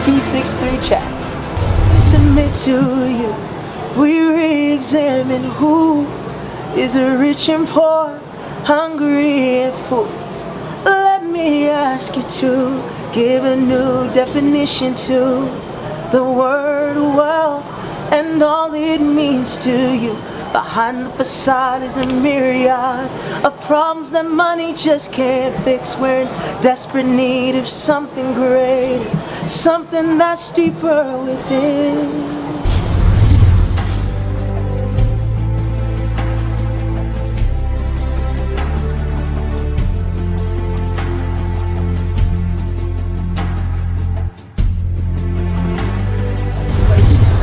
263 chat. Submit to you. We re-examine who is a rich and poor, hungry and full. Let me ask you to give a new definition to the word wealth and all it means to you. Behind the facade is a myriad of problems that money just can't fix. We're in desperate need of something greater, something that's deeper within.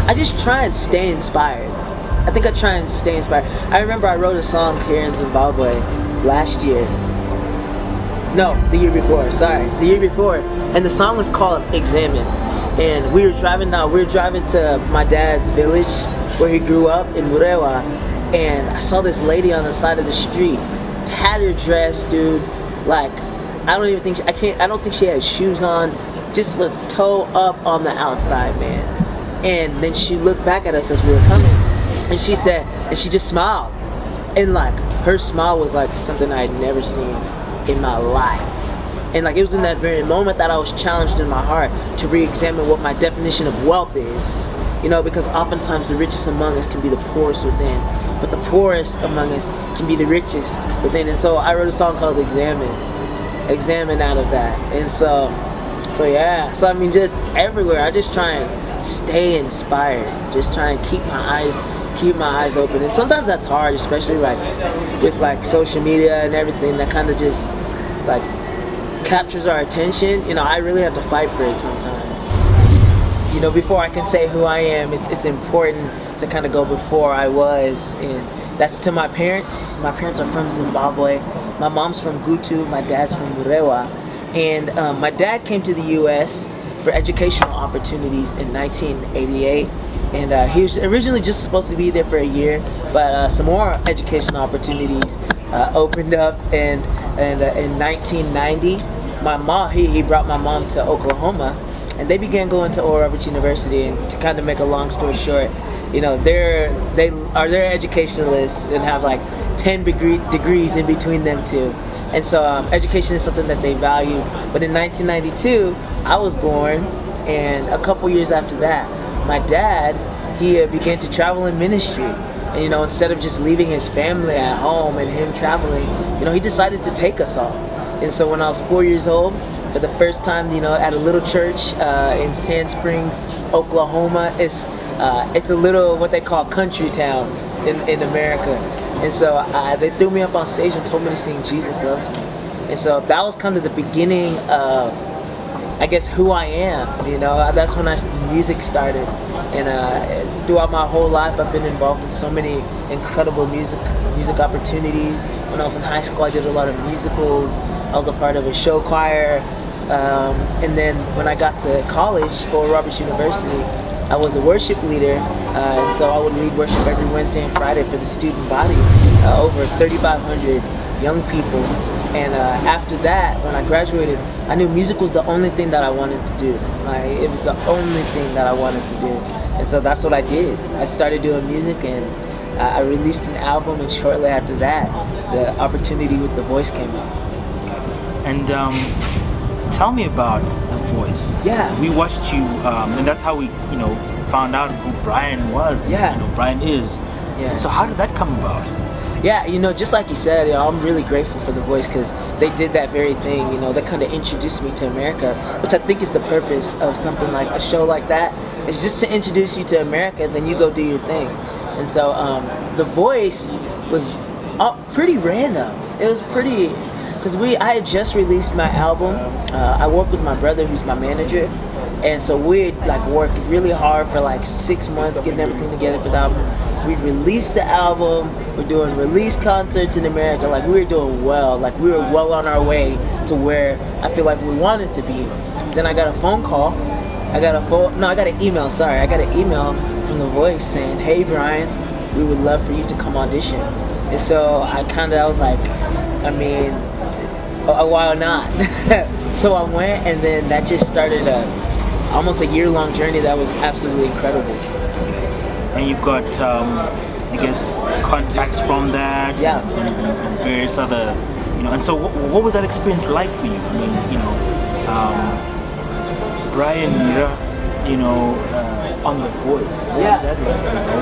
I just try and stay inspired. I think I try and stay inspired. I remember I wrote a song here in Zimbabwe last year. No, the year before, sorry. The year before. And the song was called Examine. And we were driving to my dad's village where he grew up in Murewa. And I saw this lady on the side of the street, tattered dress, dude. Like, I don't think she had shoes on. Just the toe up on the outside, man. And then she looked back at us as we were coming. And she said, and she just smiled. And like, her smile was like something I had never seen in my life. And like, it was in that very moment that I was challenged in my heart to re-examine what my definition of wealth is. You know, because oftentimes the richest among us can be the poorest within. But the poorest among us can be the richest within. And so I wrote a song called Examine out of that. And so yeah. So I mean, just everywhere, I just try and stay inspired. Just try and keep my eyes open. And sometimes that's hard, especially like with like social media and everything that kind of just like captures our attention. You know, I really have to fight for it sometimes. You know, before I can say who I am, it's important to kind of go before I was. And that's to my parents. My parents are from Zimbabwe. My mom's from Gutu, my dad's from Murewa. And my dad came to the U.S. for educational opportunities in 1988. And he was originally just supposed to be there for a year, but some more educational opportunities opened up. And in 1990, he brought my mom to Oklahoma, and they began going to Oral Roberts University. And to kind of make a long story short, you know, they're educationalists and have like 10 degrees in between them two. And so education is something that they value. But in 1992, I was born, and a couple years after that, my dad, he began to travel in ministry. And, you know, instead of just leaving his family at home and him traveling, you know, he decided to take us all. And so when I was 4 years old, for the first time, you know, at a little church in Sand Springs, Oklahoma, it's a little, what they call country towns in America. And so they threw me up on stage and told me to sing Jesus Loves Me. And so that was kind of the beginning of, I guess, who I am. You know, that's when music started. And throughout my whole life, I've been involved in so many incredible music opportunities. When I was in high school, I did a lot of musicals. I was a part of a show choir. And then when I got to college, Oral Roberts University, I was a worship leader, and so I would lead worship every Wednesday and Friday for the student body, over 3,500 young people. And after that, when I graduated, I knew music was the only thing that I wanted to do. Like, it was the only thing that I wanted to do. And so that's what I did. I started doing music, and I released an album, and shortly after that, the opportunity with The Voice came up. And tell me about The Voice. Yeah. We watched you, and that's how we, you know, found out who Brian was. Yeah. You know, Brian is. Yeah. So how did that come about? Yeah, you know, just like you said, you know, I'm really grateful for The Voice because they did that very thing. You know, they kind of introduced me to America, which I think is the purpose of something like a show like that. It's just to introduce you to America, and then you go do your thing. And so The Voice was pretty random. It was pretty, because I had just released my album. I worked with my brother, who's my manager, and so we like worked really hard for like 6 months getting everything together for the album. We released the album. We're doing release concerts in America. Like, we were doing well. Like, we were well on our way to where I feel like we wanted to be. Then I got a phone call. I got an email. Sorry, I got an email from The Voice saying, "Hey Brian, we would love for you to come audition." And so I was like, I mean, why not? So I went, and then that just started a almost a year-long journey that was absolutely incredible. And you've got, I guess, contacts from that. Yeah. And various other, and so what was that experience like for you? I mean, Brian Nhira, on The Voice. What was that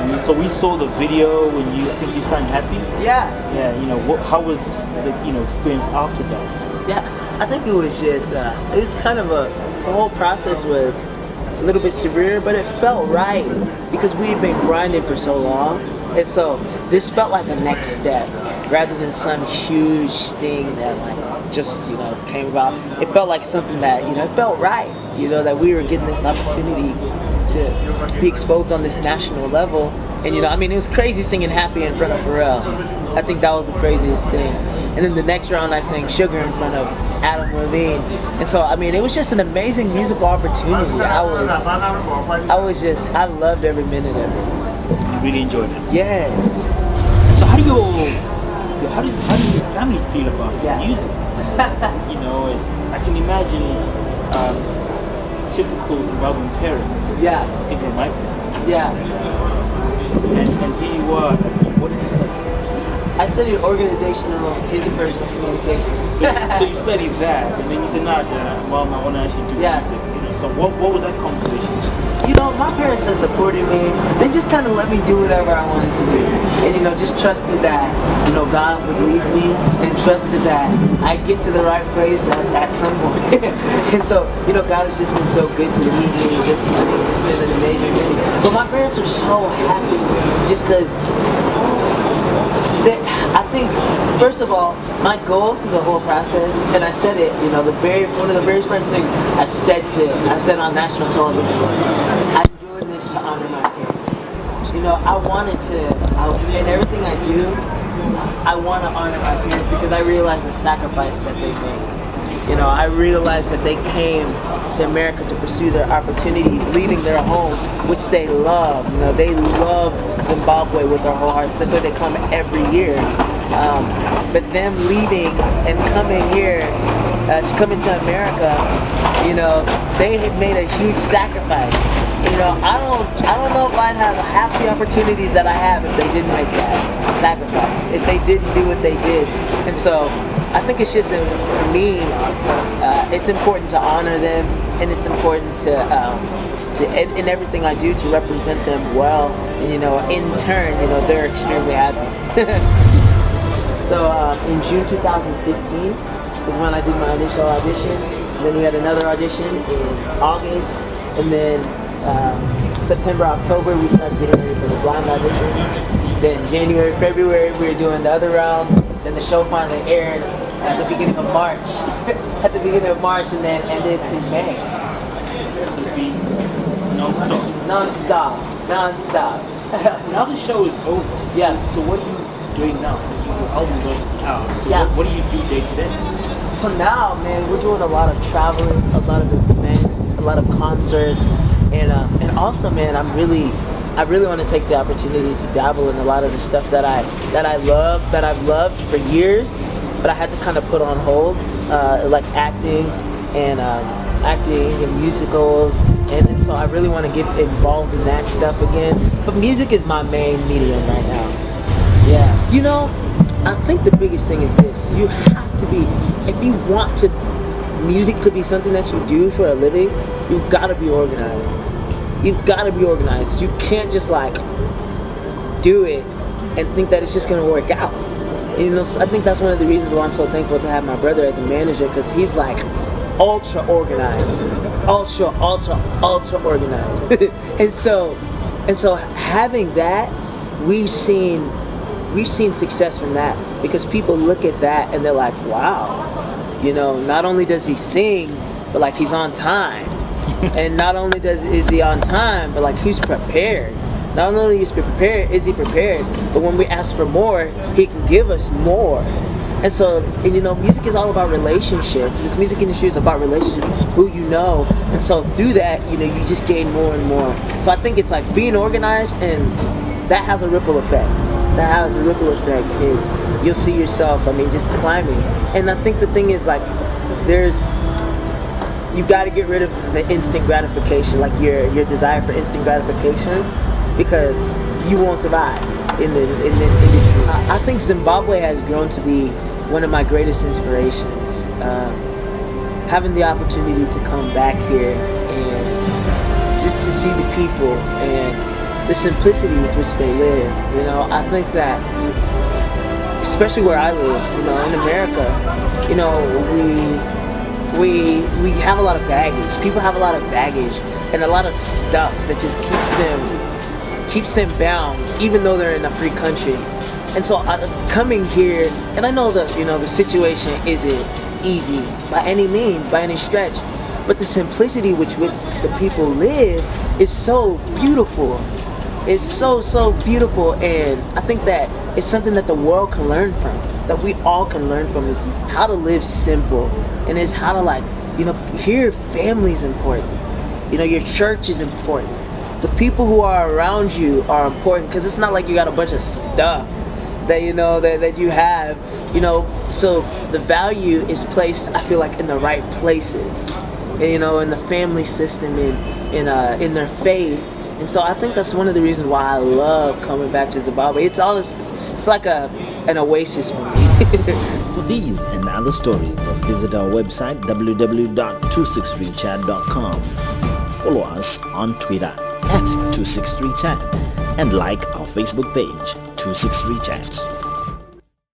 like? So we saw the video when I think you sang Happy. Yeah. Yeah, how was the, experience after that? Yeah, I think it was just, it was kind of the whole process was a little bit severe, but it felt right because we had been grinding for so long. And so this felt like a next step rather than some huge thing that just, came about. It felt like something that, it felt right, that we were getting this opportunity to be exposed on this national level. And, it was crazy singing Happy in front of Pharrell. I think that was the craziest thing. And then the next round I sang Sugar in front of Adam Levine. And so, it was just an amazing musical opportunity. I loved every minute of it. You really enjoyed it? Yes. So how do your family feel about music? I can imagine typical Zimbabwean parents. Yeah. I think they're my parents. Yeah. And here you are. What did you study? I studied organizational interpersonal communications. So you studied that, and then you said, Dad, Mom, I want to actually do music. So what was that conversation? My parents have supported me. They just kind of let me do whatever I wanted to do. And, just trusted that, God would lead me and trusted that I'd get to the right place at some point. And so, God has just been so good to me. It's been an amazing thing. But my parents are so happy just because I think, first of all, my goal through the whole process, and I said it, one of the very first things I said on national television was, I'm doing this to honor my parents. I wanted to, in everything I do, I want to honor my parents because I realize the sacrifice that they made. I realized that they came to America to pursue their opportunities, leaving their home, which they love. They love Zimbabwe with their whole hearts. That's why they come every year. But them leaving and coming here to come into America, they had made a huge sacrifice. I don't know if I'd have half the opportunities that I have if they didn't make that sacrifice, if they didn't do what they did. And so I think it's just, for me, it's important to honor them, and it's important to in everything I do to represent them well. And in turn, they're extremely happy. So in June 2015 is when I did my initial audition. And then we had another audition in August, and then September, October we started getting ready for the blind auditions. Then January, February we were doing the other rounds. Then the show finally aired at the beginning of March. And then ended in May. So it's been non-stop. Non-stop. Now the show is over. Yeah. So what are you doing now? Your album's almost out. So what do you do day to day? So now, man, we're doing a lot of traveling, a lot of events, a lot of concerts, and also, man, I really want to take the opportunity to dabble in a lot of the stuff that I've loved for years, but I had to kind of put on hold, like acting and musicals, and so I really want to get involved in that stuff again. But music is my main medium right now. Yeah. I think the biggest thing is this. You have to be, if you want music to be something that you do for a living, you've got to be organized. You've got to be organized. You can't just do it and think that it's just going to work out. I think that's one of the reasons why I'm so thankful to have my brother as a manager, because he's ultra organized. Ultra organized. and so having that, we've seen success from that, because people look at that and they're like, wow, not only does he sing, but he's on time. And not only is he on time, but he's prepared. Not only is he prepared, but when we ask for more, he can give us more. And so, music is all about relationships. This music industry is about relationships, who you know. And so through that, you just gain more and more. So I think it's being organized, and that has a ripple effect. You'll see yourself, just climbing. And I think the thing is, you got to get rid of the instant gratification, like your desire for instant gratification, because you won't survive in this industry. I think Zimbabwe has grown to be one of my greatest inspirations. Having the opportunity to come back here and just to see the people and the simplicity with which they live, you know, I think that, especially where I live, you know, in America, you know, we have a lot of baggage. People have a lot of baggage and a lot of stuff that just keeps them bound, even though they're in a free country. And so coming here, and I know that, you know, the situation isn't easy by any means, by any stretch, but the simplicity with which the people live is so beautiful. It's so beautiful, and I think that it's something that the world can learn from, that we all can learn from, is how to live simple, and is how to, like, you know, here family's important. You know, your church is important. The people who are around you are important, because it's not like you got a bunch of stuff that, you know, that you have, you know. So the value is placed, I feel like, in the right places, you know, in the family system, in their faith. And so I think that's one of the reasons why I love coming back to Zimbabwe. It's like an oasis for me. For these and other stories, visit our website www.263chat.com. Follow us on Twitter @263chat and like our Facebook page 263chat.